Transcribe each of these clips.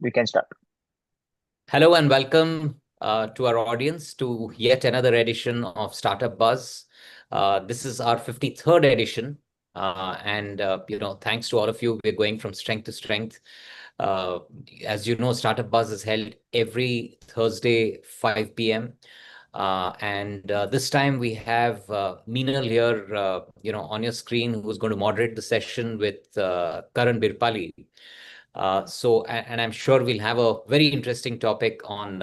We can start. Hello and welcome to our audience to yet another edition of Startup Buzz. This is our 53rd edition. Thanks to all of you, we're going from strength to strength. Uh, as you know, Startup Buzz is held every Thursday, 5 p.m. This time we have Meenal here, on your screen, who's going to moderate the session with Karan Birpali. And I'm sure we'll have a very interesting topic on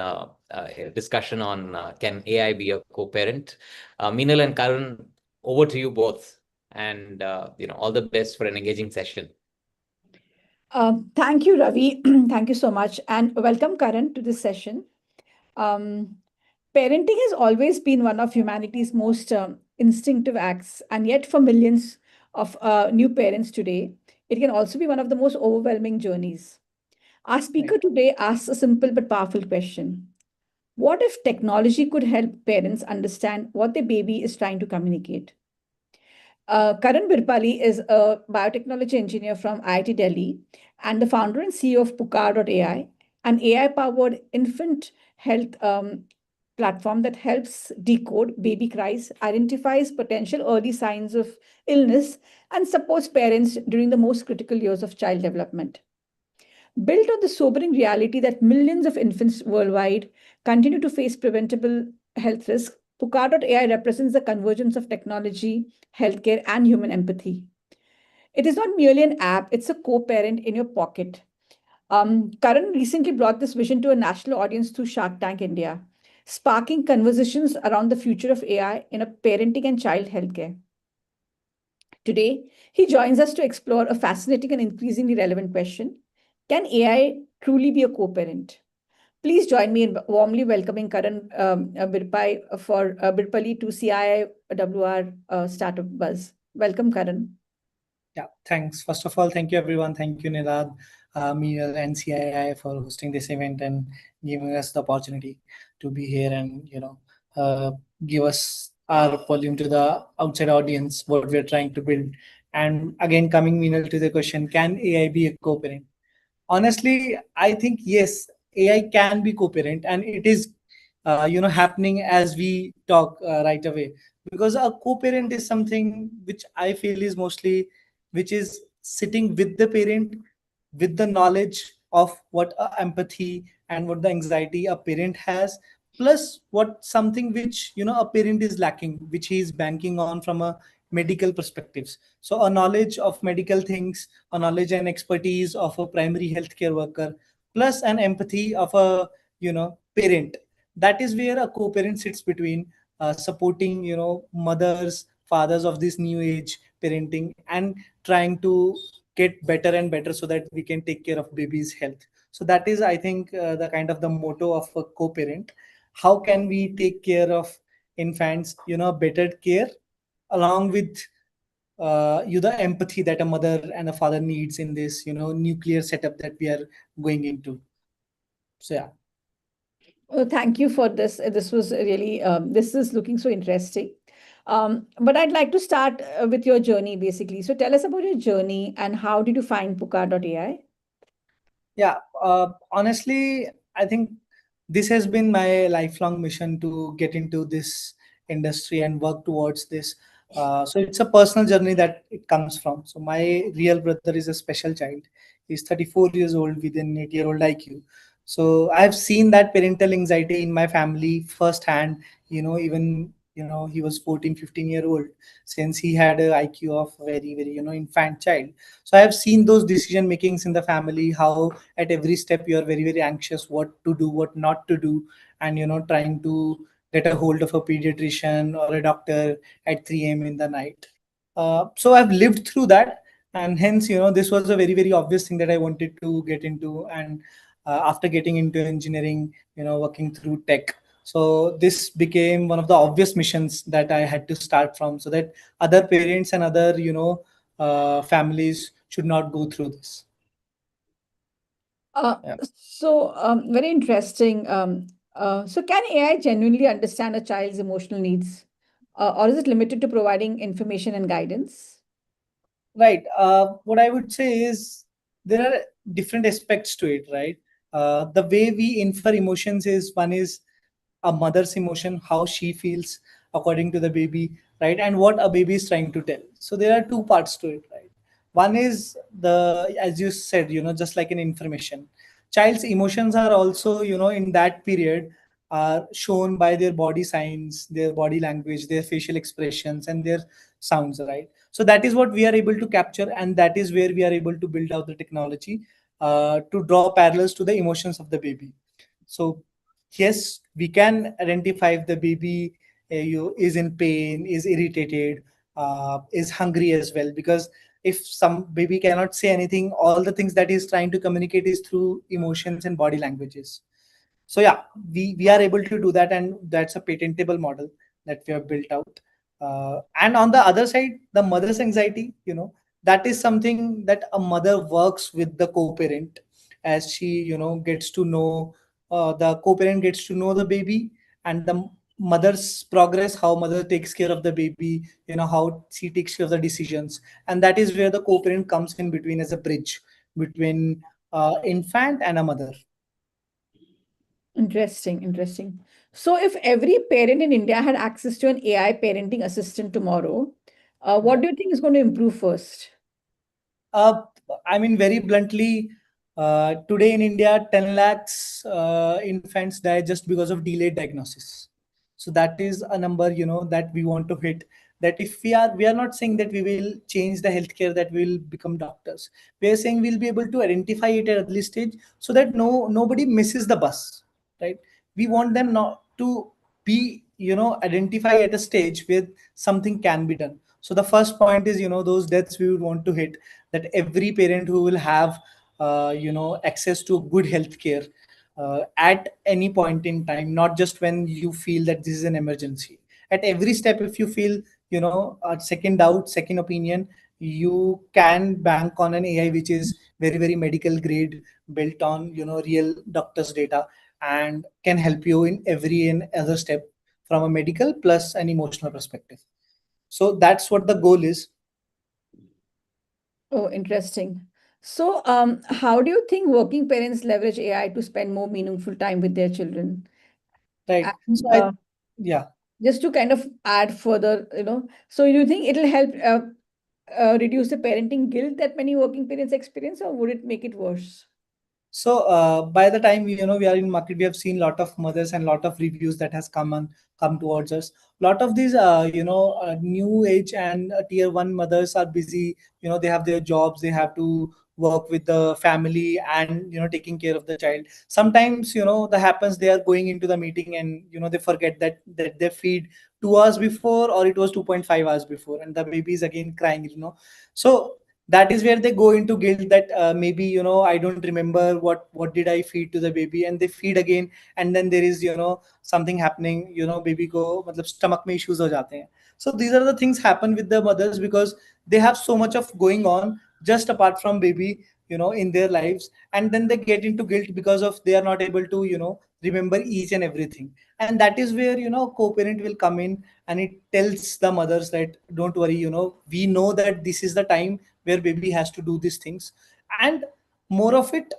discussion on can AI be a co-parent? Meenal and Karan, over to you both, and all the best for an engaging session. Thank you, Ravi. Thank you so much. And welcome, Karan, to this session. Um, Parenting has always been one of humanity's most instinctive acts, and yet for millions of new parents today, it can also be one of the most overwhelming journeys. Our speaker today asks a simple but powerful question. What if technology could help parents understand what their baby is trying to communicate? Karan Birpali is a biotechnology engineer from IIT Delhi and the founder and CEO of Pukar.ai, an AI-powered infant health platform that helps decode baby cries, identifies potential early signs of illness, and supports parents during the most critical years of child development. Built on the sobering reality that millions of infants worldwide continue to face preventable health risks, Pukar.ai represents the convergence of technology, healthcare, and human empathy. It is not merely an app, it's a co parent in your pocket. Karan recently brought this vision to a national audience through Shark Tank India, sparking conversations around the future of AI in a parenting and child healthcare. Today, he joins us to explore a fascinating and increasingly relevant question. Can AI truly be a co parent? Please join me in warmly welcoming Karan Birpali to CII Startup Buzz. Welcome, Karan. Yeah, thanks. First of all, thank you everyone. Thank you, Nilad, Meenal, and CII for hosting this event and giving us the opportunity to be here and give us our volume to the outside audience what we're trying to build. And again, coming Meenal to the question, can AI be a co-parent? Honestly, I think yes, AI can be co-parent, and it is happening as we talk right away, because a co-parent is something which I feel is mostly which is sitting with the parent with the knowledge of what empathy and what the anxiety a parent has, plus what something which a parent is lacking, which he is banking on from a medical perspectives. So a knowledge of medical things, a knowledge and expertise of a primary healthcare worker, plus an empathy of a parent. That is where a co-parent sits between, supporting mothers, fathers of this new age parenting, and trying to get better and better so that we can take care of baby's health. So that is, I think, the kind of the motto of a co-parent. How can we take care of infants, better care, along with the empathy that a mother and a father needs in this nuclear setup that we are going into. So yeah. Well, thank you for this. This was really, this is looking so interesting. But I'd like to start with your journey, basically. So tell us about your journey and how did you find Pukar.ai? Yeah, honestly, I think this has been my lifelong mission to get into this industry and work towards this. So it's a personal journey that it comes from. So my real brother is a special child. He's 34 years old with an 8-year-old IQ. So I've seen that parental anxiety in my family firsthand. Even he was 14, 15-year old, since he had a IQ of very, very infant child. So I have seen those decision makings in the family, how at every step you are very, very anxious what to do, what not to do, and trying to get a hold of a pediatrician or a doctor at 3 a.m. in the night. So I've lived through that, and hence this was a very, very obvious thing that I wanted to get into. And after getting into engineering, working through tech, so this became one of the obvious missions that I had to start from, so that other parents and other families should not go through this. Yeah. Very interesting. So can AI genuinely understand a child's emotional needs, or is it limited to providing information and guidance? Right. What I would say is there are different aspects to it, right? The way we infer emotions is, one is a mother's emotion, how she feels according to the baby, right? And what a baby is trying to tell. So there are two parts to it, right? One is the, as you said, just like an information. Child's emotions are also, in that period, are shown by their body signs, their body language, their facial expressions, and their sounds, right? So that is what we are able to capture, and that is where we are able to build out the technology to draw parallels to the emotions of the baby. So yes, we can identify if the baby is in pain, is irritated, is hungry as well. Because if some baby cannot say anything, all the things that he's trying to communicate is through emotions and body languages. So yeah, we are able to do that, and that's a patentable model that we have built out. And on the other side, the mother's anxiety, that is something that a mother works with the co-parent, as she gets to know, the co-parent gets to know the baby, and the mother's progress, how mother takes care of the baby, how she takes care of the decisions. And that is where the co-parent comes in between as a bridge between infant and a mother. Interesting, interesting. So, if every parent in India had access to an AI parenting assistant tomorrow, what do you think is going to improve first? Uh, I mean, very bluntly, today in India, 10 lakhs infants die just because of delayed diagnosis. So that is a number, that we want to hit. That if we are not saying that we will change the healthcare, that we will become doctors. We are saying we'll be able to identify it at early stage so that nobody misses the bus, right? We want them not to be, identify at a stage where something can be done. So the first point is, those deaths we would want to hit, that every parent who will have access to good health care at any point in time, not just when you feel that this is an emergency. At every step, if you feel a second doubt, second opinion, you can bank on an AI which is very, very medical grade, built on real doctors data, and can help you in every and other step from a medical plus an emotional perspective. So that's what the goal is. Oh, interesting. So, how do you think working parents leverage AI to spend more meaningful time with their children? Right. And So I yeah. just to kind of add further, so do you think it'll help reduce the parenting guilt that many working parents experience, or would it make it worse? So by the time we are in market, we have seen a lot of mothers and lot of reviews that has come towards us. A lot of these new age and tier one mothers are busy. They have their jobs. They have to work with the family and taking care of the child. Sometimes that happens. They are going into the meeting and they forget that they feed 2 hours before, or it was 2.5 hours before, and the baby is again crying. So that is where they go into guilt, that maybe I don't remember what did I feed to the baby, and they feed again, and then there is something happening, baby ko matlab stomach mein issues ho jate hain. So these are the things happen with the mothers, because they have so much of going on just apart from baby in their lives, and then they get into guilt because of they are not able to remember each and everything. And that is where co-parent will come in, and it tells the mothers that don't worry, we know that this is the time where baby has to do these things. And more of it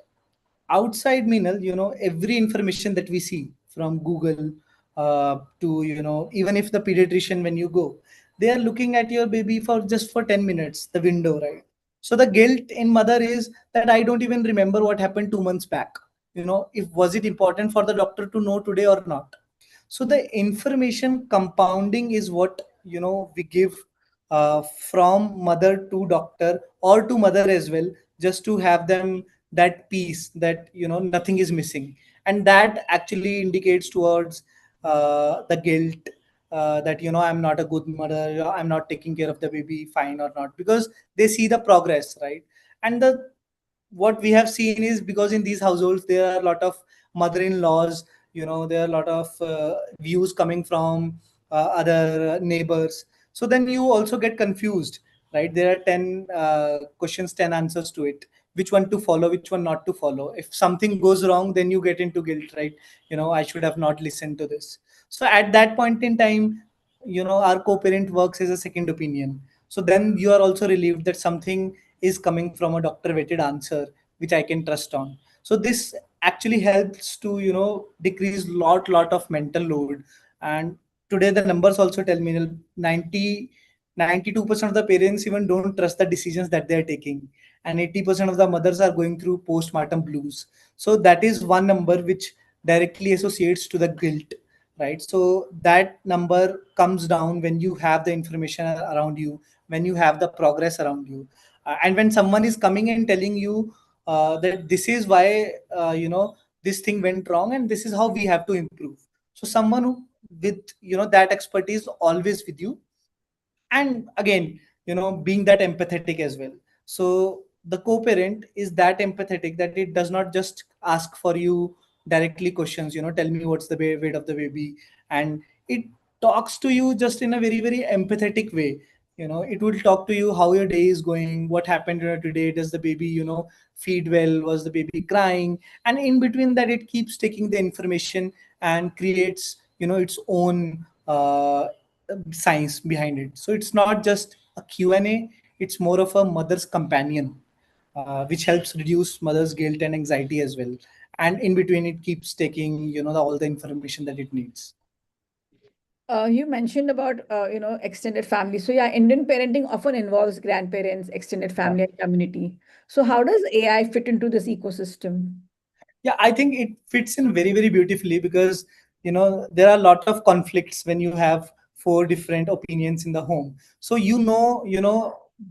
outside Minal, every information that we see from Google to even if the pediatrician, when you go, they are looking at your baby for just for 10 minutes, the window, right? So the guilt in mother is that I don't even remember what happened 2 months back. If was it important for the doctor to know today or not? So the information compounding is what we give from mother to doctor or to mother as well, just to have them that peace that nothing is missing. And that actually indicates towards the guilt, that I'm not a good mother, I'm not taking care of the baby fine or not, because they see the progress, right? And the what we have seen is, because in these households there are a lot of mother-in-laws, there are a lot of views coming from other neighbors. So then you also get confused, right? There are 10 questions, 10 answers to it, which one to follow, which one not to follow. If something goes wrong, then you get into guilt, right? I should have not listened to this. So at that point in time, our co-parent works as a second opinion. So then you are also relieved that something is coming from a doctor vetted answer which I can trust on. So this actually helps to decrease lot of mental load. And today the numbers also tell me 92% of the parents even don't trust the decisions that they are taking, and 80% of the mothers are going through postpartum blues. So that is one number which directly associates to the guilt, right? So that number comes down when you have the information around you, when you have the progress around you. And when someone is coming and telling you that this is why this thing went wrong and this is how we have to improve. So someone who with that expertise always with you, and again being that empathetic as well. So the co-parent is that empathetic that it does not just ask for you directly questions, tell me what's the weight of the baby, and it talks to you just in a very empathetic way. It will talk to you how your day is going, what happened today, does the baby feed well, was the baby crying, and in between that it keeps taking the information and creates its own science behind it. So it's not just a Q&A, it's more of a mother's companion, which helps reduce mother's guilt and anxiety as well. And in between, it keeps taking, all the information that it needs. You mentioned about extended family. So yeah, Indian parenting often involves grandparents, extended Yeah. family, and community. So how does AI fit into this ecosystem? Yeah, I think it fits in very beautifully because there are a lot of conflicts when you have four different opinions in the home. So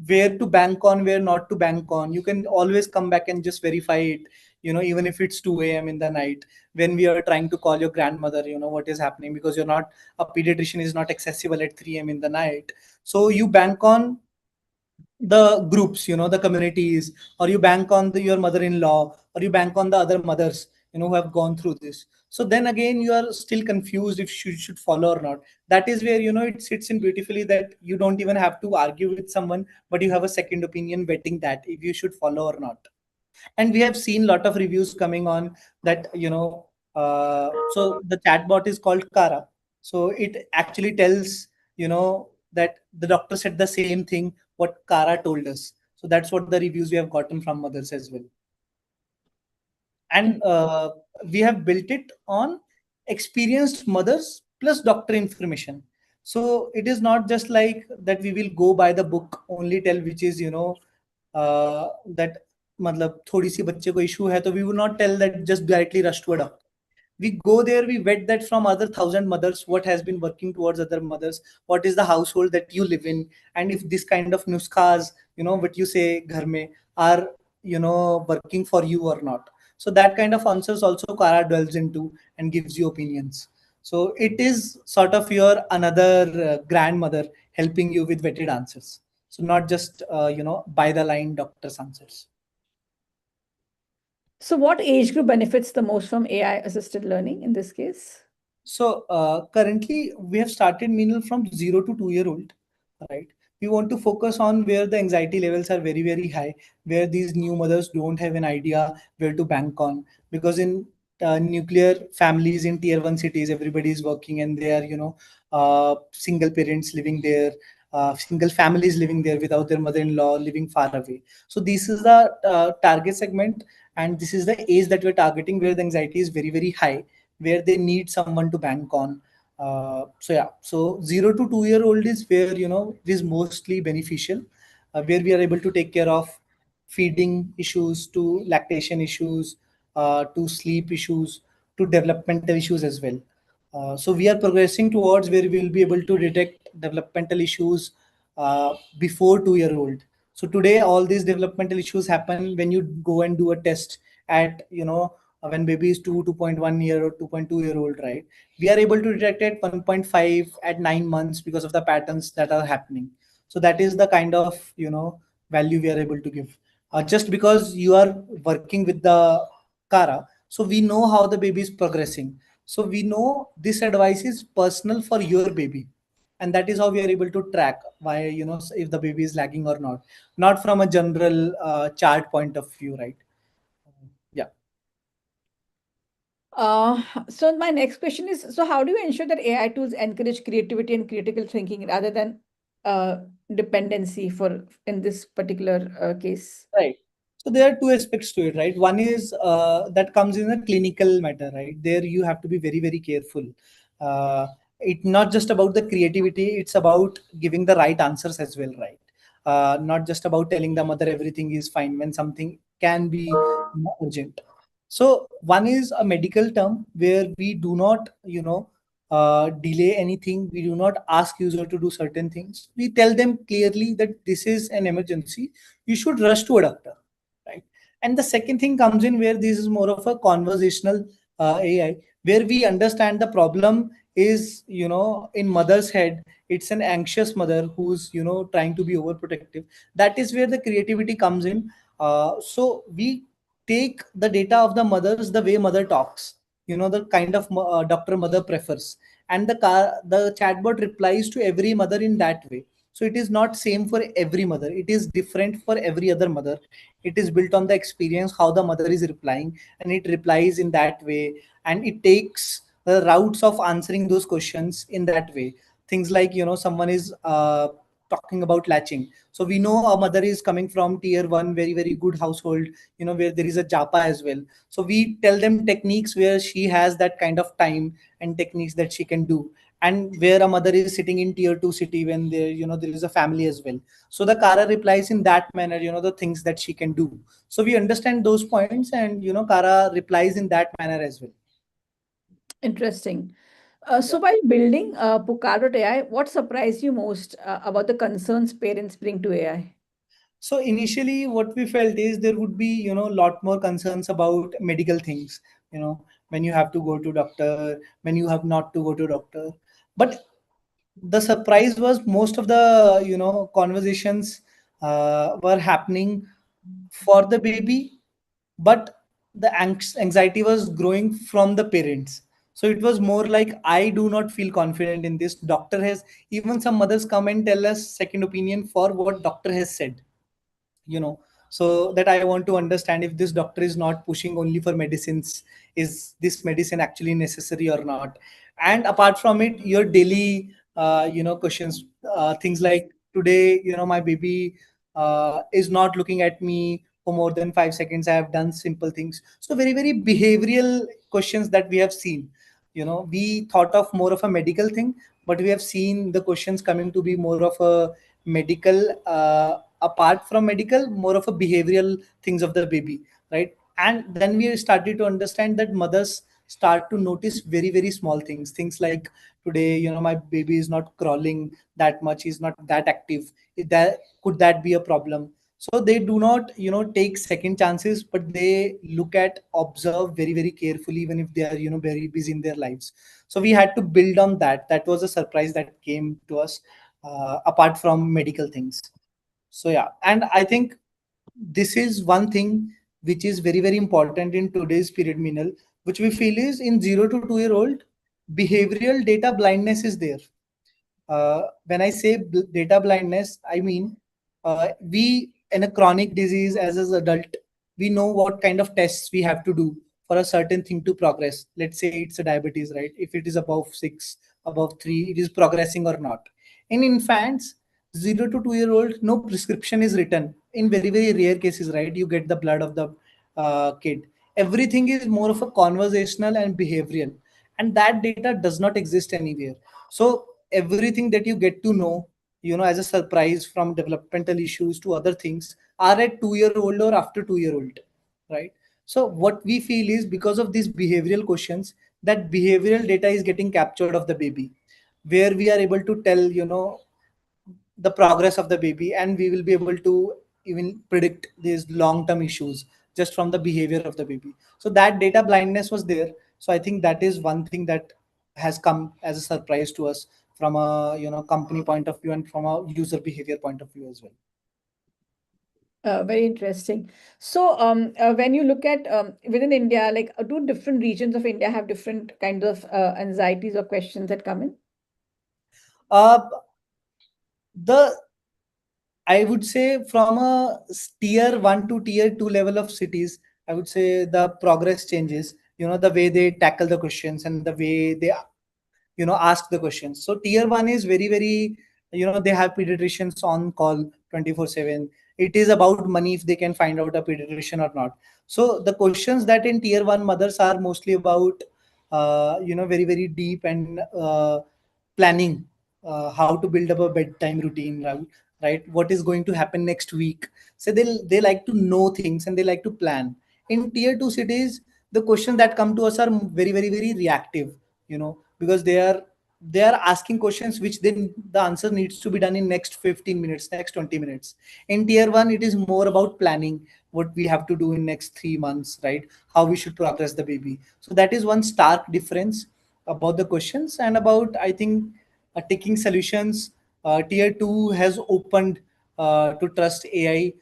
where to bank on, where not to bank on. You can always come back and just verify it, even if it's 2 a.m. in the night, when we are trying to call your grandmother, what is happening, because you're not a pediatrician is not accessible at 3 a.m. in the night. So you bank on the groups, the communities, or you bank on your mother-in-law, or you bank on the other mothers, who have gone through this. So then again, you are still confused if you should follow or not. That is where, it sits in beautifully that you don't even have to argue with someone, but you have a second opinion vetting that if you should follow or not. And we have seen a lot of reviews coming on that, so the chatbot is called Kara. So it actually tells, that the doctor said the same thing what Kara told us. So that's what the reviews we have gotten from mothers as well. And we have built it on experienced mothers plus doctor information. So it is not just like that we will go by the book only, tell which is that मतलब थोड़ी सी बच्चे को issue है, तो we will not tell that just directly rush to a doctor. We go there, we vet that from other 1,000 mothers, what has been working towards other mothers, what is the household that you live in, and if this kind of nuskhas, what you say ghar mein, are working for you or not. So that kind of answers also Kara dwells into and gives you opinions. So it is sort of your another grandmother helping you with vetted answers. So not just by the line doctor's answers. So what age group benefits the most from AI assisted learning in this case? So currently we have started Meenal from 0 to 2 year old, right? We want to focus on where the anxiety levels are very high, where these new mothers don't have an idea where to bank on, because in nuclear families in tier 1 cities, everybody is working and they are single parents living there, single families living there without their mother-in-law, living far away. So this is the target segment, and this is the age that we're targeting where the anxiety is very high, where they need someone to bank on. So yeah, so 0 to 2 year old is where it is mostly beneficial, where we are able to take care of feeding issues, to lactation issues, to sleep issues, to developmental issues as well. So we are progressing towards where we will be able to detect developmental issues before 2 year old. So today all these developmental issues happen when you go and do a test at when baby is 2.1 year or 2.2 year old, right? We are able to detect at 1.5 at 9 months because of the patterns that are happening. So that is the kind of value we are able to give. Just because you are working with the Kara, so we know how the baby is progressing. So we know this advice is personal for your baby, and that is how we are able to track why if the baby is lagging or not from a general chart point of view, right? Yeah. So my next question is, so how do you ensure that AI tools encourage creativity and critical thinking rather than uh, dependency for in this particular case? Right. So there are two aspects to it, right? One is that comes in a clinical matter, right? There you have to be very, very careful. It's not just about the creativity, it's about giving the right answers as well, right? Not just about telling the mother everything is fine when something can be urgent. So one is a medical term where we do not, delay anything. We do not ask user to do certain things. We tell them clearly that this is an emergency. You should rush to a doctor, right? And the second thing comes in where this is more of a conversational AI, where we understand the problem is, in mother's head. It's an anxious mother who's, trying to be overprotective. That is where the creativity comes in. So we take the data of the mothers, the way mother talks, the kind of doctor mother prefers, and the chatbot replies to every mother in that way. So it is not same for every mother, it is different for every other mother. It is built on the experience how the mother is replying, and it replies in that way, and it takes the routes of answering those questions in that way. Things like, someone is talking about latching, so we know a mother is coming from tier 1 very, very good household, where there is a japa as well. So we tell them techniques where she has that kind of time and techniques that she can do, and where a mother is sitting in tier 2 city when there, there is a family as well. So the Kara replies in that manner, the things that she can do. So we understand those points, and Kara replies in that manner as well. Interesting. So while building Pucaro.ai, what surprised you most about the concerns parents bring to AI? So initially, what we felt is there would be, a lot more concerns about medical things, when you have to go to doctor, when you have not to go to doctor. But the surprise was most of the, conversations were happening for the baby, but the anxiety was growing from the parents. So it was more like, I do not feel confident in this. Doctor has, even some mothers come and tell us second opinion for what doctor has said, you know so that I want to understand if this doctor is not pushing only for medicines, is this medicine actually necessary or not. And apart from it, your daily questions, things like, today, my baby is not looking at me for more than 5 seconds. I have done simple things. So very, very behavioral questions that we have seen. We thought of more of a medical thing, but we have seen the questions coming to be more of a medical, apart from medical, more of a behavioral things of the baby, right? And then we started to understand that mothers start to notice very, very small things like, today, my baby is not crawling that much, is not that active. That could that be a problem? So they do not, take second chances, but they look at, observe very, very carefully, even if they are, very busy in their lives. So we had to build on that. That was a surprise that came to us, apart from medical things. So yeah, and I think this is one thing which is very, very important in today's period, Minal, which we feel is in 0 to 2 year old, behavioral data blindness is there. When I say data blindness, I mean, we in a chronic disease as an adult, we know what kind of tests we have to do for a certain thing to progress. Let's say it's a diabetes, right? If it is above 6, above 3, it is progressing or not. In infants, 0 to 2 year old, no prescription is written. In very, very rare cases, right? You get the blood of the kid. Everything is more of a conversational and behavioral, and that data does not exist anywhere. So everything that you get to know, as a surprise, from developmental issues to other things, are at 2 year old or after 2 year old, right? So what we feel is, because of these behavioral questions, that behavioral data is getting captured of the baby, where we are able to tell, the progress of the baby, and we will be able to even predict these long term issues just from the behavior of the baby. So that data blindness was there. So I think that is one thing that has come as a surprise to us, from a, company point of view, and from a user behavior point of view as well. Very interesting. So, when you look at within India, like do different regions of India have different kinds of anxieties or questions that come in? uh, the I would say, from a tier 1 to tier 2 level of cities, I would say the progress changes, the way they tackle the questions and the way they, ask the questions. So tier 1 is very, very, they have pediatricians on call 24/7. it is about money if they can find out a pediatrician or not. So the questions that in tier one mothers are mostly about very very deep and planning, how to build up a bedtime routine, right? What is going to happen next week? So they like to know things and they like to plan. In tier two cities, the questions that come to us are very very very reactive, because they are asking questions which then the answer needs to be done in next 15 minutes, next 20 minutes. In tier one, it is more about planning what we have to do in next 3 months, right? How we should progress the baby. So that is one stark difference about the questions. And about, I think, taking solutions, tier two has opened to trust AI.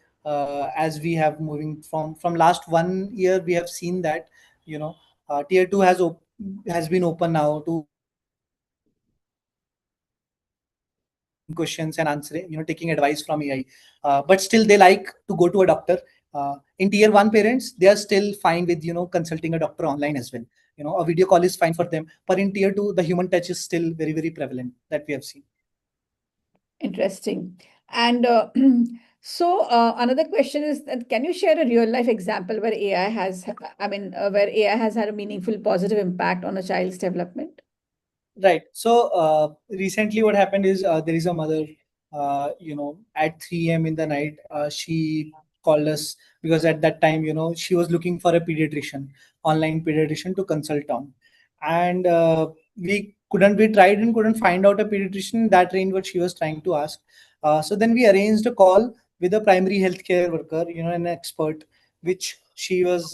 As we have moving from last 1 year, we have seen that, tier two has been open now to asking questions and answering, taking advice from AI. But still, they like to go to a doctor. In tier one parents, they are still fine with consulting a doctor online as well. A video call is fine for them. But in tier two, the human touch is still very very prevalent that we have seen. Interesting. And another question is that can you share a real life example where AI has, where AI has had a meaningful positive impact on a child's development? Right. So recently, what happened is there is a mother, at 3 a.m. in the night, she called us because at that time, she was looking for a pediatrician, online pediatrician to consult on, and we tried and couldn't find out a pediatrician in that range what she was trying to ask. So then we arranged a call with a primary healthcare worker, an expert, which she was,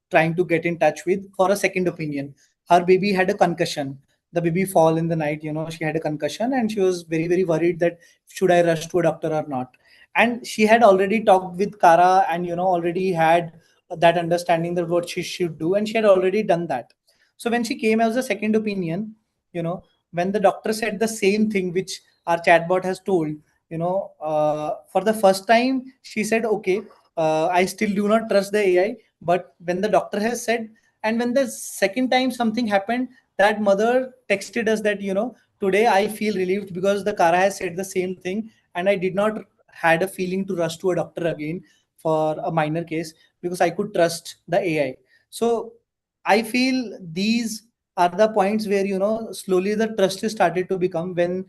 trying to get in touch with for a second opinion. Her baby had a concussion. The baby fall in the night, she had a concussion and she was very very worried that should I rush to a doctor or not. And she had already talked with Kara and already had that understanding that what she should do, and she had already done that. So when she came as a second opinion, when the doctor said the same thing which our chatbot has told, for the first time she said, okay, I still do not trust the AI. But when the doctor has said, and when the second time something happened, that mother texted us that, today I feel relieved because the Kara has said the same thing, and I did not had a feeling to rush to a doctor again for a minor case because I could trust the AI. So I feel these are the points where, slowly the trust is started to become when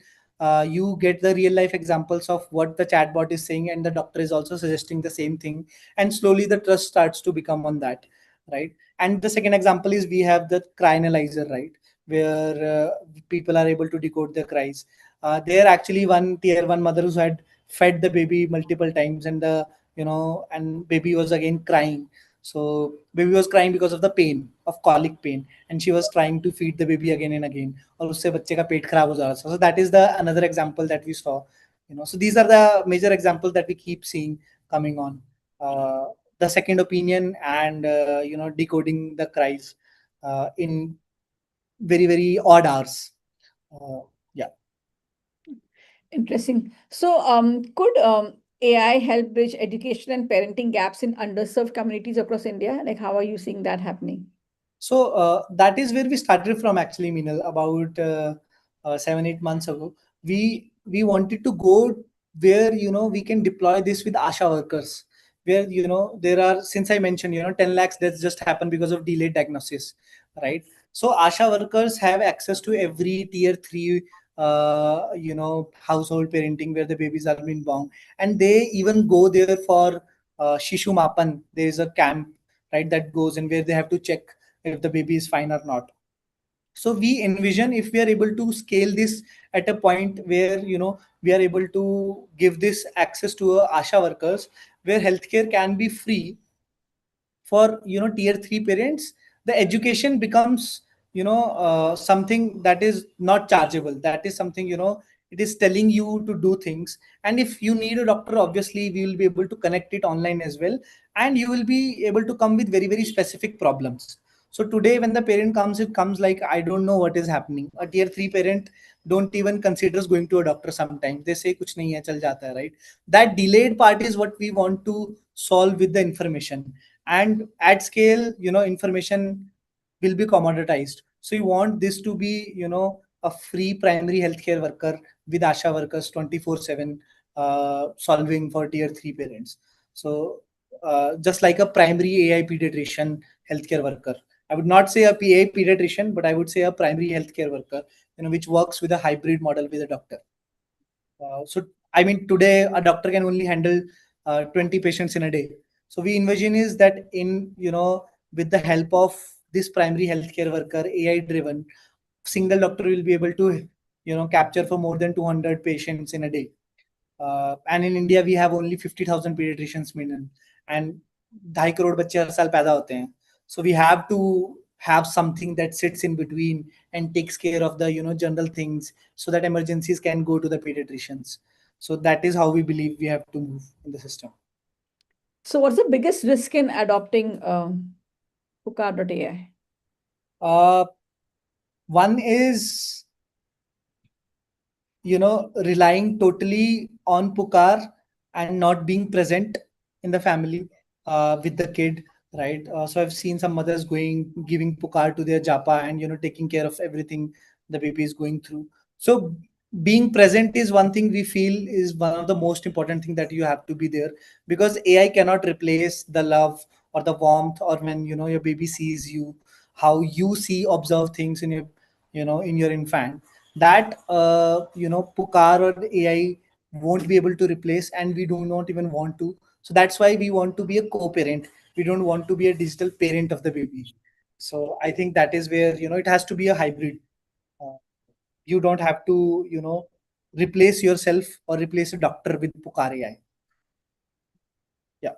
you get the real life examples of what the chatbot is saying and the doctor is also suggesting the same thing, and slowly the trust starts to become on that, right? And the second example is we have the cry analyzer, right, where people are able to decode their cries. There actually one tier one mother who had fed the baby multiple times, and and baby was again crying. So baby was crying because of the pain of colic pain, and she was trying to feed the baby again and again. और उससे बच्चे का पेट खराब हो जा रहा था. So that is the another example that we saw. So these are the major examples that we keep seeing coming on. The second opinion and decoding the cries in very very odd hours. Yeah. Interesting. So, could AI help bridge education and parenting gaps in underserved communities across India? Like, how are you seeing that happening? So that is where we started from actually, Minal, about 7-8 months ago. We wanted to go where we can deploy this with ASHA workers, where there are, since I mentioned 10 lakhs deaths just happened because of delayed diagnosis, right? So ASHA workers have access to every tier three household parenting where the babies are being born, and they even go there for Shishu Mapan. There is a camp, right, that goes in where they have to check if the baby is fine or not. So we envision if we are able to scale this at a point where we are able to give this access to ASHA workers, where healthcare can be free for tier 3 parents. The education becomes something that is not chargeable. That is something it is telling you to do things. And if you need a doctor, obviously we will be able to connect it online as well, and you will be able to come with very very specific problems. So today when the parent comes, it comes like, I don't know what is happening. A tier 3 parent don't even considers going to a doctor. Sometimes they say kuch nahi hai, chal jata hai, right? That delayed part is what we want to solve with the information. And at scale, information will be commoditized. So you want this to be a free primary healthcare worker with ASHA workers 24/7 solving for tier 3 parents. So just like a primary AI pediatrician healthcare worker, I would not say a PA pediatrician, but I would say a primary healthcare worker, which works with a hybrid model with a doctor. So I mean, today a doctor can only handle 20 patients in a day. So we envision is that with the help of this primary healthcare worker, AI driven, single doctor will be able to capture for more than 200 patients in a day. And in India, we have only 50,000 pediatricians minimum, and 2.5 crore बच्चे हर साल पैदा होते हैं. So we have to have something that sits in between and takes care of the general things, so that emergencies can go to the pediatricians. So that is how we believe we have to move in the system. So what's the biggest risk in adopting Pucar.ai? One is relying totally on Pukar and not being present in the family with the kid, right? So I've seen some mothers giving Pukar to their japa and taking care of everything the baby is going through. So being present is one thing we feel is one of the most important thing, that you have to be there, because AI cannot replace the love or the warmth, or when your baby sees you, how you observe things in your infant. That Pukar or AI won't be able to replace, and we do not even want to. So that's why we want to be a co-parent. We don't want to be a digital parent of the baby. So I think that is where it has to be a hybrid. uh, you don't have to replace yourself or replace a doctor with Pukar AI. Yeah.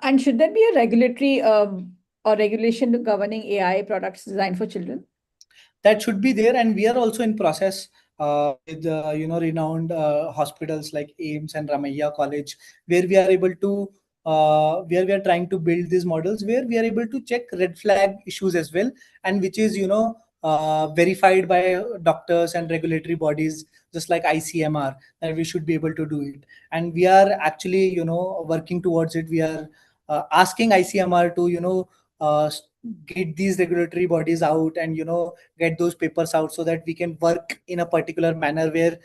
And should there be a regulatory or regulation governing AI products designed for children? That should be there, and we are also in process with renowned hospitals like AIMS and Ramaiah College, where we are able to where we are trying to build these models, where we are able to check red flag issues as well, and which is verified by doctors and regulatory bodies, just like ICMR, that we should be able to do it. And we are actually working towards it. We are asking ICMR to get these regulatory bodies out, and get those papers out, so that we can work in a particular manner where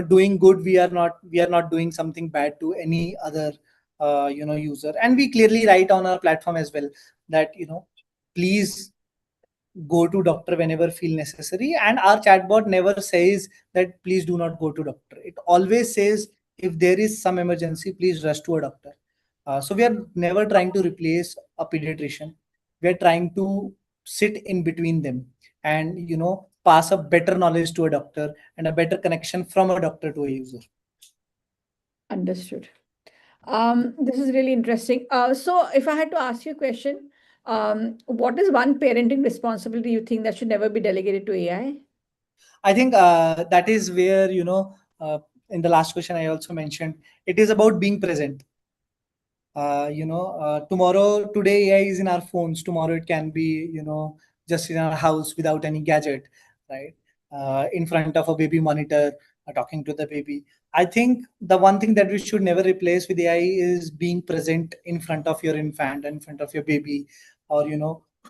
doing good, we are not doing something bad to any other user. And we clearly write on our platform as well that please go to doctor whenever feel necessary, and our chatbot never says that please do not go to doctor. It always says if there is some emergency, please rush to a doctor. So we are never trying to replace a pediatrician. We are trying to sit in between them, and pass a better knowledge to a doctor and a better connection from a doctor to a user. Understood. This is really interesting. So if I had to ask you a question, what is one parenting responsibility you think that should never be delegated to AI? I think that is where in the last question I also mentioned, it is about being present. Today AI is in our phones. Tomorrow it can be just in our house without any gadget, right? In front of a baby monitor, talking to the baby. I think the one thing that we should never replace with AI is being present in front of your infant, in front of your baby, or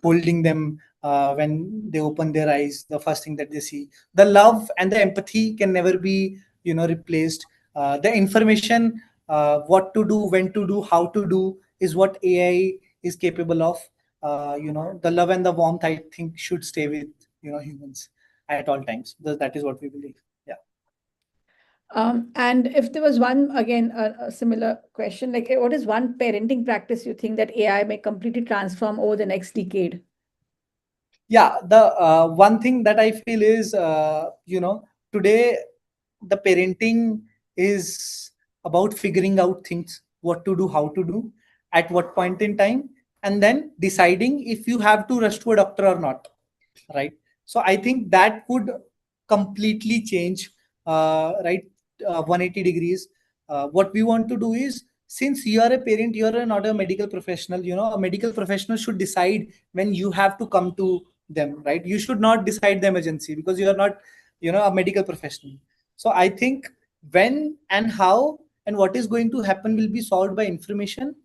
holding them when they open their eyes. The first thing that they see, the love and the empathy can never be replaced. The information, what to do, when to do, how to do, is what AI is capable of. The love and the warmth, I think, should stay with humans at all times. That is what we believe. Yeah. And if there was one, again, a similar question, like what is one parenting practice you think that AI may completely transform over the next decade? Yeah, the one thing that I feel is today the parenting is about figuring out things, what to do, how to do, at what point in time, and then deciding if you have to rush to a doctor or not, right? So I think that would completely change, right? 180 degrees. What we want to do is, since you are a parent, you are not a medical professional. A medical professional should decide when you have to come to them, right? You should not decide the emergency, because you are not a medical professional. So I think when and how and what is going to happen will be solved by information,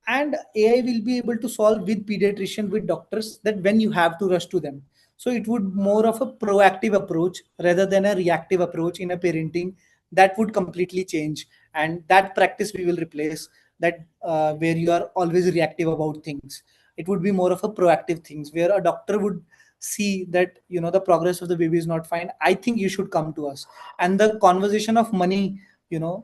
and AI will be able to solve with pediatrician, with doctors, that when you have to rush to them. So it would more of a proactive approach rather than a reactive approach in a parenting, that would completely change, and that practice we will replace. That where you are always reactive about things, it would be more of a proactive things where a doctor would see that the progress of the baby is not fine. I think you should come to us. And the conversation of money,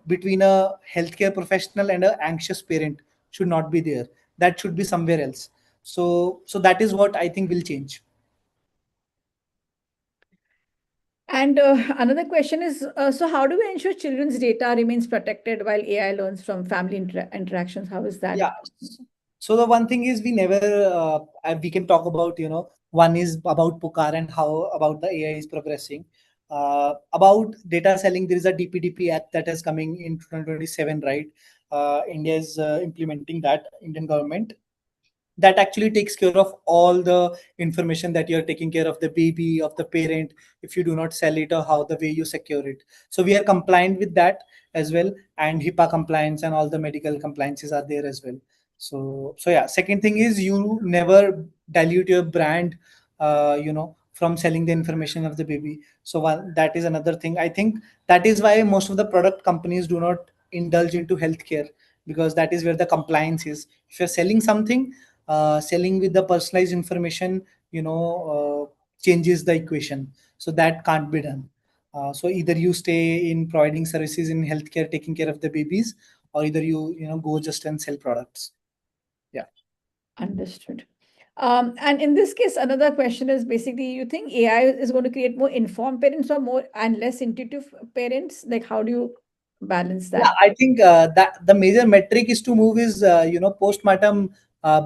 between a healthcare professional and an anxious parent should not be there. That should be somewhere else. So that is what I think will change. And another question is, so how do we ensure children's data remains protected while AI learns from family interactions? How is that? Yeah. So the one thing is we never we can talk about, one is about Pukar and how about the AI is progressing. About data selling, there is a DPDP Act that is coming in 2027, right? India is implementing that, Indian government, that actually takes care of all the information that you're taking care of the baby, of the parent, if you do not sell it, or how the way you secure it. So we are compliant with that as well, and HIPAA compliance and all the medical compliances are there as well. So yeah, second thing is you never dilute your brand from selling the information of the baby. So that is another thing. I think that is why most of the product companies do not indulge into healthcare, because that is where the compliance is. If you're selling something, selling with the personalized information, changes the equation. So that can't be done. So either you stay in providing services in healthcare, taking care of the babies, or either you go just and sell products. Yeah. Understood. And in this case, another question is basically, you think AI is going to create more informed parents or more and less intuitive parents? Like, how do you balance Yeah, that? I think that the major metric is to move is postpartum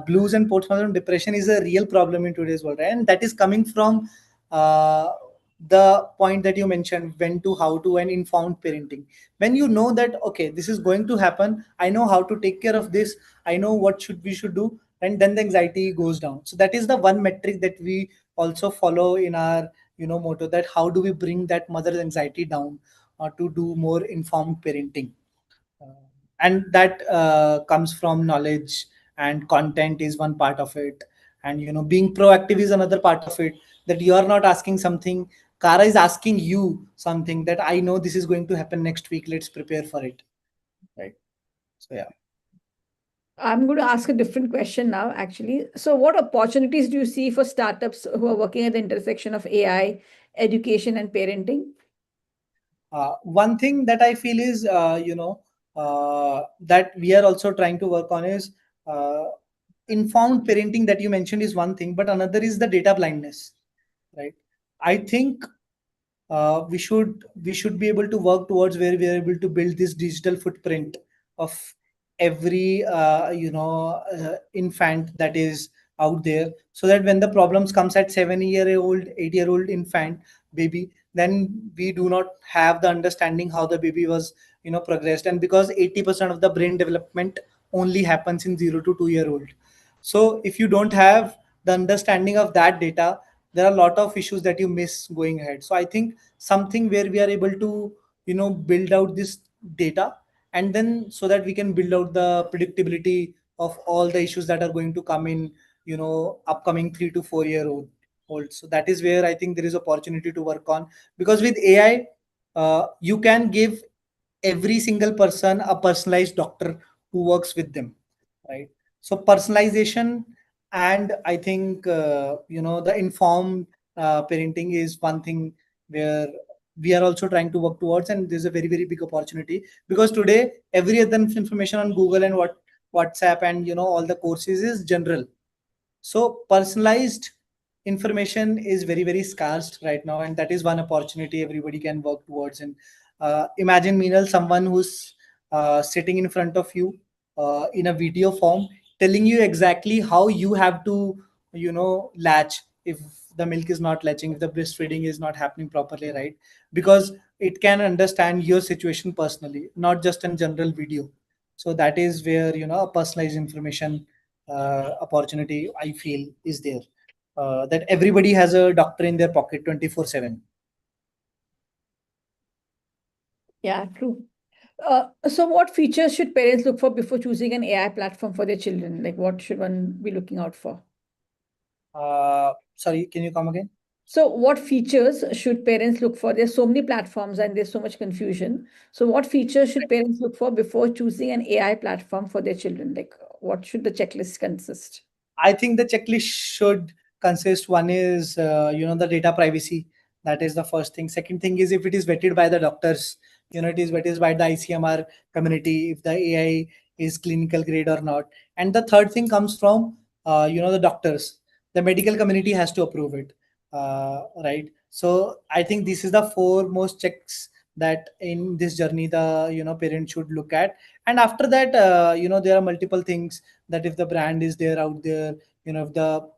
blues and postpartum depression is a real problem in today's world, right? And that is coming from uh, the point that you mentioned, when to, how to, and informed parenting. When you know that okay, this is going to happen, I know how to take care of this, I know what should we should do, and then the anxiety goes down. So that is the one metric that we also follow in our motto, that how do we bring that mother's anxiety down, to do more informed parenting. Uh, and that comes from knowledge, and content is one part of it, and being proactive is another part of it. That you are not asking something, Kara is asking you something, that I know this is going to happen next week, let's prepare for it, right? So yeah. I'm going to ask a different question now, actually. So, what opportunities do you see for startups who are working at the intersection of AI, education, and parenting? One thing that I feel is, that we are also trying to work on is, uh, informed parenting that you mentioned is one thing, but another is the data blindness, right? I think we should be able to work towards where we are able to build this digital footprint of every infant that is out there, so that when the problems comes at 7-year-old, 8-year-old infant baby, then we do not have the understanding how the baby was progressed. And because 80% of the brain development only happens in 0 to 2-year-old, so if you don't have the understanding of that data, there are a lot of issues that you miss going ahead. So I think something where we are able to build out this data, and then so that we can build out the predictability of all the issues that are going to come in upcoming 3 to 4 year old. So that is where I think there is opportunity to work on, because with AI, you can give every single person a personalized doctor who works with them, right? So personalization, and I think the informed parenting is one thing where we are also trying to work towards, and there's a very very big opportunity, because today every other information on Google and WhatsApp and all the courses is general. So personalized information is very very scarce right now, and that is one opportunity everybody can work towards. And imagine, Meenal, someone who's sitting in front of you in a video form, telling you exactly how you have to latch if the milk is not latching, if the breastfeeding is not happening properly, right? Because it can understand your situation personally, not just in general video. So that is where personalized information opportunity I feel is there. That everybody has a doctor in their pocket 24/7. Yeah, true. So, what features should parents look for before choosing an AI platform for their children? Like, what should one be looking out for? Sorry, can you come again? So, what features should parents look for? There's so many platforms and there's so much confusion. So, what features should parents look for before choosing an AI platform for their children? Like, what should the checklist consist? I think the checklist should consist. One is, the data privacy. That is the first thing. Second thing is if it is vetted by the doctors, it is vetted by the ICMR community, if the AI is clinical grade or not. And the third thing comes from, the doctors. The medical community has to approve it, right? So I think this is the foremost checks that in this journey the parent should look at. And after that, there are multiple things, that if the brand is there out there, if the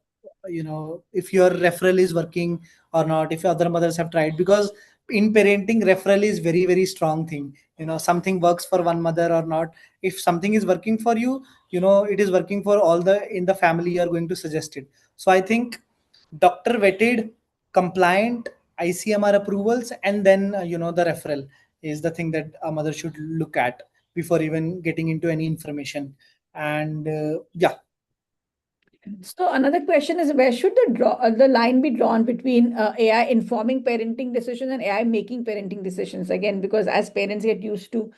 if your referral is working or not, if other mothers have tried. Because in parenting, referral is very very strong thing. Something works for one mother or not. If something is working for you, it is working for all the in the family, you are going to suggest it. So I think doctor vetted, compliant, ICMR approvals, and then the referral is the thing that a mother should look at before even getting into any information. And yeah. So another question is, where should the line be drawn between AI informing parenting decisions and AI making parenting decisions? Again, because as parents get used to,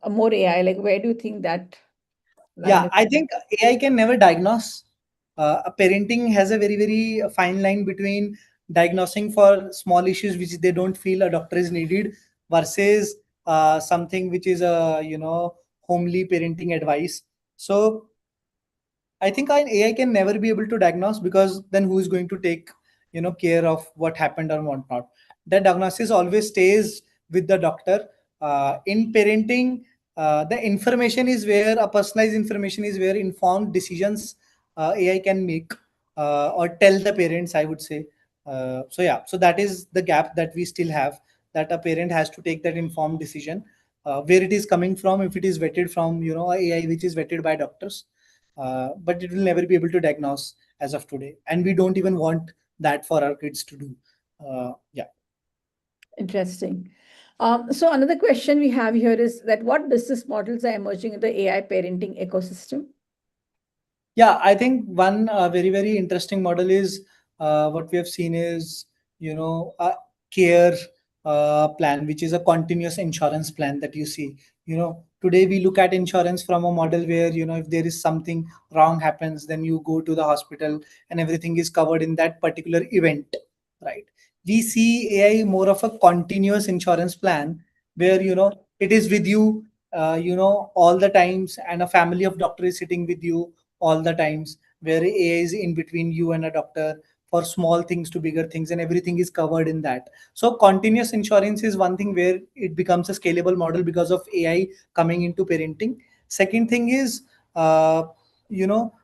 more AI, like where do you think that line Yeah, is? I think AI can never diagnose. Parenting has a very, very fine line between diagnosing for small issues which they don't feel a doctor is needed, versus something which is a homely parenting advice. So I think an AI can never be able to diagnose, because then who is going to take care of what happened or what not? The diagnosis always stays with the doctor. In parenting, the information is where a personalized information is where informed decisions AI can make, or tell the parents, I would say. So yeah, so that is the gap that we still have, that a parent has to take that informed decision, where it is coming from, if it is vetted from AI which is vetted by doctors. But it will never be able to diagnose as of today, and we don't even want that for our kids to do. Yeah. Interesting. So another question we have here is that what business models are emerging in the AI parenting ecosystem? Yeah, I think one very, very interesting model is, what we have seen is, a care plan, which is a continuous insurance plan that you see. Today we look at insurance from a model where, if there is something wrong happens, then you go to the hospital and everything is covered in that particular event, right? We see AI more of a continuous insurance plan, where, it is with you, all the times, and a family of doctor is sitting with you all the times, where AI is in between you and a doctor for small things to bigger things, and everything is covered in that. So continuous insurance is one thing where it becomes a scalable model because of AI coming into parenting. Second thing is, you know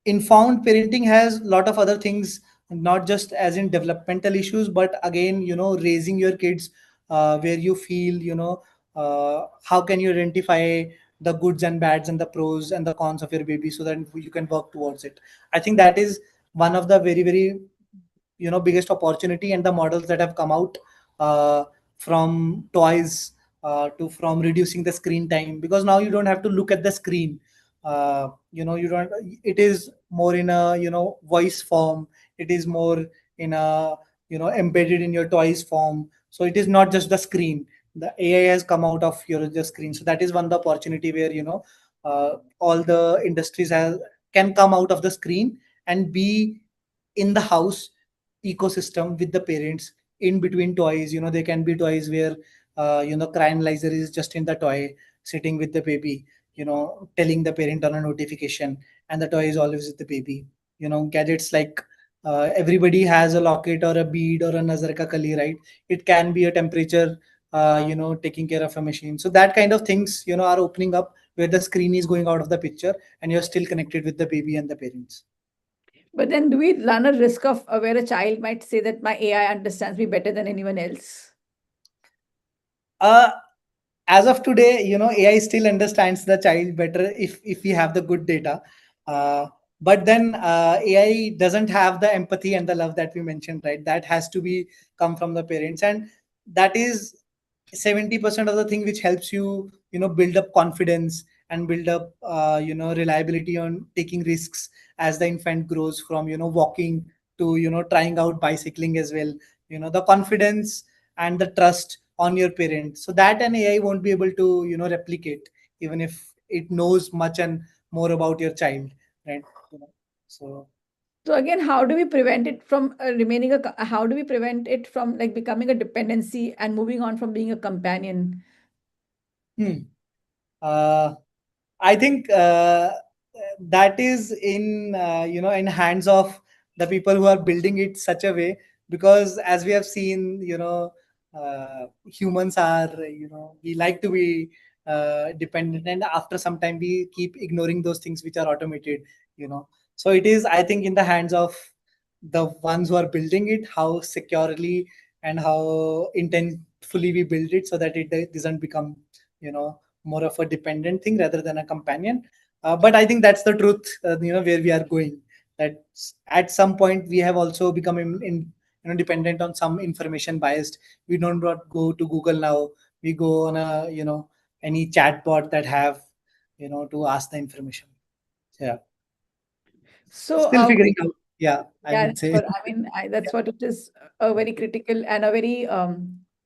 informed parenting has a lot of other things, not just as in developmental issues, but again, raising your kids, where you feel, how can you identify the goods and bads and the pros and the cons of your baby, so that you can work towards it. I think that is one of the very, very biggest opportunity, and the models that have come out, uh, from toys, to from reducing the screen time, because now you don't have to look at the screen. You don't, it is more in a voice form, it is more in a embedded in your toys form, so it is not just the screen. The AI has come out of your the screen, so that is one the opportunity where all the industries can come out of the screen and be in the house ecosystem with the parents. In between toys, there can be toys where crime analyzer is just in the toy, sitting with the baby, telling the parent on a notification, and the toy is always with the baby. Gadgets like, everybody has a locket or a bead or a nazar ka kali, right? It can be a temperature, taking care of a machine. So that kind of things are opening up, where the screen is going out of the picture and you're still connected with the baby and the parents. But then do we run a risk of where a child might say that my AI understands me better than anyone else? uh as of today, AI still understands the child better if we have the good data. But then, AI doesn't have the empathy and the love that we mentioned, right? That has to be come from the parents, and that is 70% of the thing which helps you, build up confidence and build up, reliability on taking risks as the infant grows from, walking to, trying out bicycling as well. The confidence and the trust on your parents. So that an AI won't be able to, replicate, even if it knows much and more about your child, right? So So again, how do we prevent it from remaining how do we prevent it from like becoming a dependency and moving on from being a companion? hmm. uh, I think that is in in hands of the people who are building it such a way, because as we have seen, humans are, we like to be dependent, and after some time we keep ignoring those things which are automated. So it is, I think, in the hands of the ones who are building it, how securely and how intentfully we build it, so that it doesn't become, more of a dependent thing rather than a companion. But I think that's the truth, where we are going. That at some point we have also become dependent on some information biased. We don't not go to Google now. We go on a, any chatbot that have, to ask the information. Yeah, So still figuring out. Yeah, I yeah, would say. but I mean, that's what it is, a very critical and a very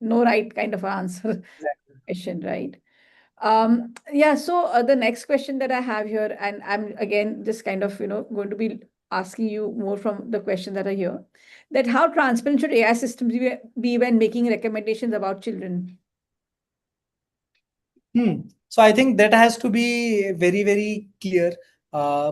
no right kind of answer Exactly. question, right? Yeah, so the next question that I have here, and I'm again just kind of, going to be asking you more from the question that are here, that how transparent should AI systems be when making recommendations about children? So I think that has to be very, very clear,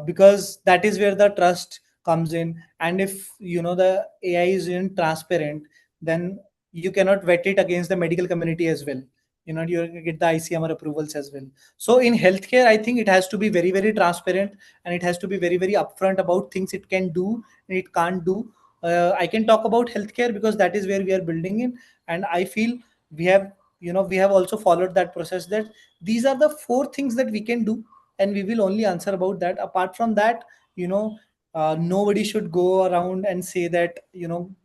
because that is where the trust comes in. And if the AI is in transparent, then you cannot vet it against the medical community as well. You get the ICMR approvals as well. So in healthcare, I think it has to be very, very transparent, and it has to be very, very upfront about things it can do and it can't do. I can talk about healthcare because that is where we are building in, and I feel we have we have also followed that process, that these are the four things that we can do, and we will only answer about that. Apart from that, nobody should go around and say that,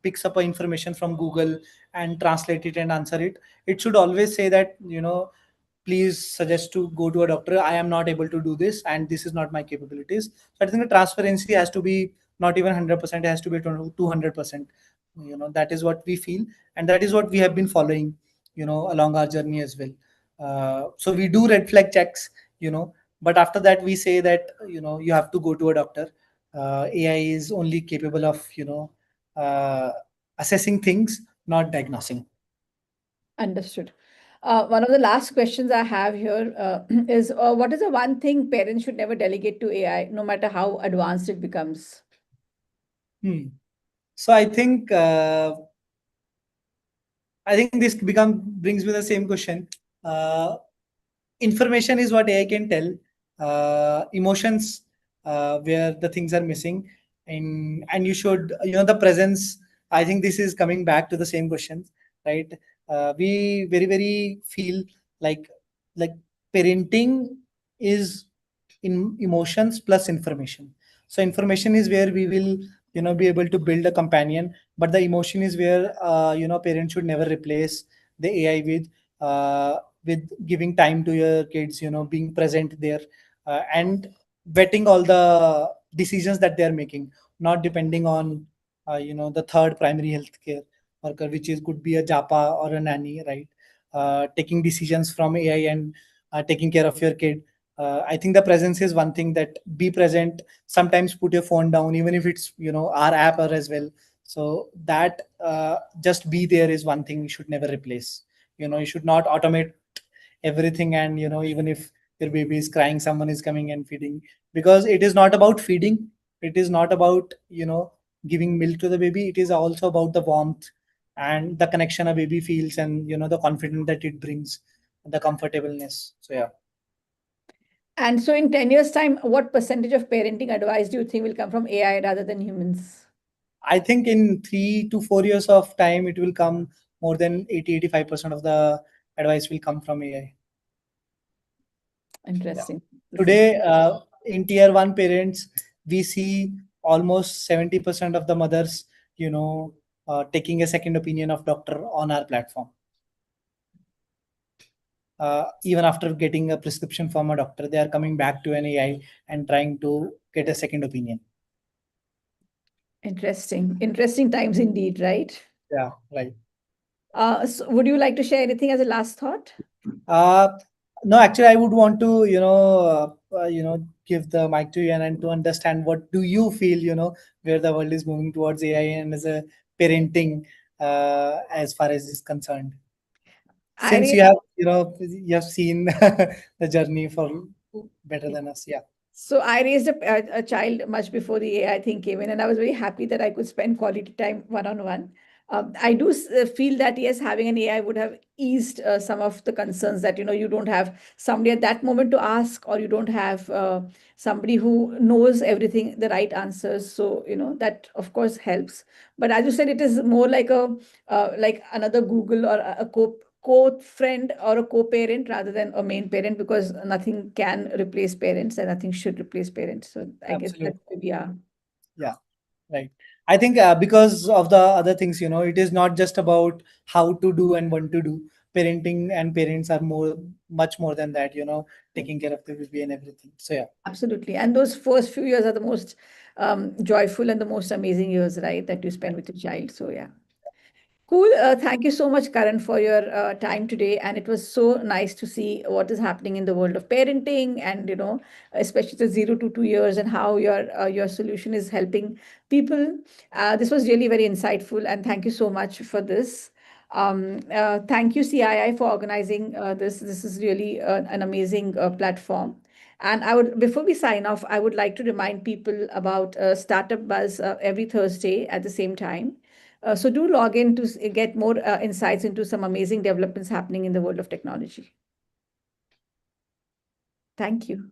picks up a information from Google and translate it and answer it. It should always say that, please suggest to go to a doctor. I am not able to do this, and this is not my capabilities. So I think the transparency has to be not even 100%, it has to be 200%. That is what we feel, and that is what we have been following, along our journey as well. So we do red flag checks, but after that we say that, you have to go to a doctor. AI is only capable of, uh, assessing things, not diagnosing. Understood. One of the last questions I have here is what is the one thing parents should never delegate to AI, no matter how advanced it becomes? So I think this brings me the same question. Uh, Information is what AI can tell. Emotions, where the things are missing, and you should, the presence. I think this is coming back to the same question, right? We very, very feel like like parenting is in emotions plus information. So information is where we will, be able to build a companion, but the emotion is where, parents should never replace the AI with giving time to your kids, being present there, and vetting all the decisions that they are making, not depending on, the third primary healthcare worker, which is could be a japa or a nanny, right? Taking decisions from AI and taking care of your kid. I think the presence is one thing, that be present. Sometimes put your phone down, even if it's, our app or as well. So that, just be there is one thing you should never replace. You should not automate everything, and even if your baby is crying, someone is coming and feeding, because it is not about feeding. It is not about, giving milk to the baby. It is also about the warmth and the connection a baby feels, and the confidence that it brings, the comfortableness. So yeah. And so, in 10 years' time, what percentage of parenting advice do you think will come from AI rather than humans? I think in 3 to 4 years of time, it will come more than 80-85% of the advice will come from AI. Yeah. Interesting. This is Today, in tier one parents, we see almost 70% of the mothers, taking a second opinion of doctor on our platform. Even after getting a prescription from a doctor, they are coming back to an AI and trying to get a second opinion. Interesting times indeed, right? Yeah, right. So would you like to share anything as a last thought? Uh, no, actually, I would want to, give the mic to you and to understand what do you feel, where the world is moving towards AI and as a parenting, as far as is concerned. I Since really you have, you have seen the journey for better than us. Yeah, So I raised a child much before the AI thing came in, and I was very happy that I could spend quality time one on one. I do feel that yes, having an AI would have eased some of the concerns that you don't have somebody at that moment to ask, or you don't have somebody who knows everything, the right answers. So that of course helps. But as you said, it is more like a like another Google or a co-friend or a co-parent rather than a main parent, because nothing can replace parents and nothing should replace parents. So I guess absolutely. that's yeah. Yeah, right. I think because of the other things, it is not just about how to do and when to do. Parenting and parents are much more than that, taking care of the baby and everything. So yeah, Absolutely. And those first few years are the most joyful and the most amazing years, right, that you spend with your child. So yeah. Cool. Thank you so much, Karan, for your time today. And it was so nice to see what is happening in the world of parenting, and especially the 0 to 2 years, and how your solution is helping people. This was really very insightful, and thank you so much for this. Thank you, CII, for organizing this. This is really an amazing platform. And before we sign off, I would like to remind people about Startup Buzz every Thursday at the same time. So do log in to get more insights into some amazing developments happening in the world of technology. Thank you.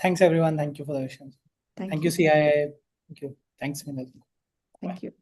thanks everyone. Thank you for the questions. Thank Thank you, you. CII. Thank you. Thanks, Minal. Thank you.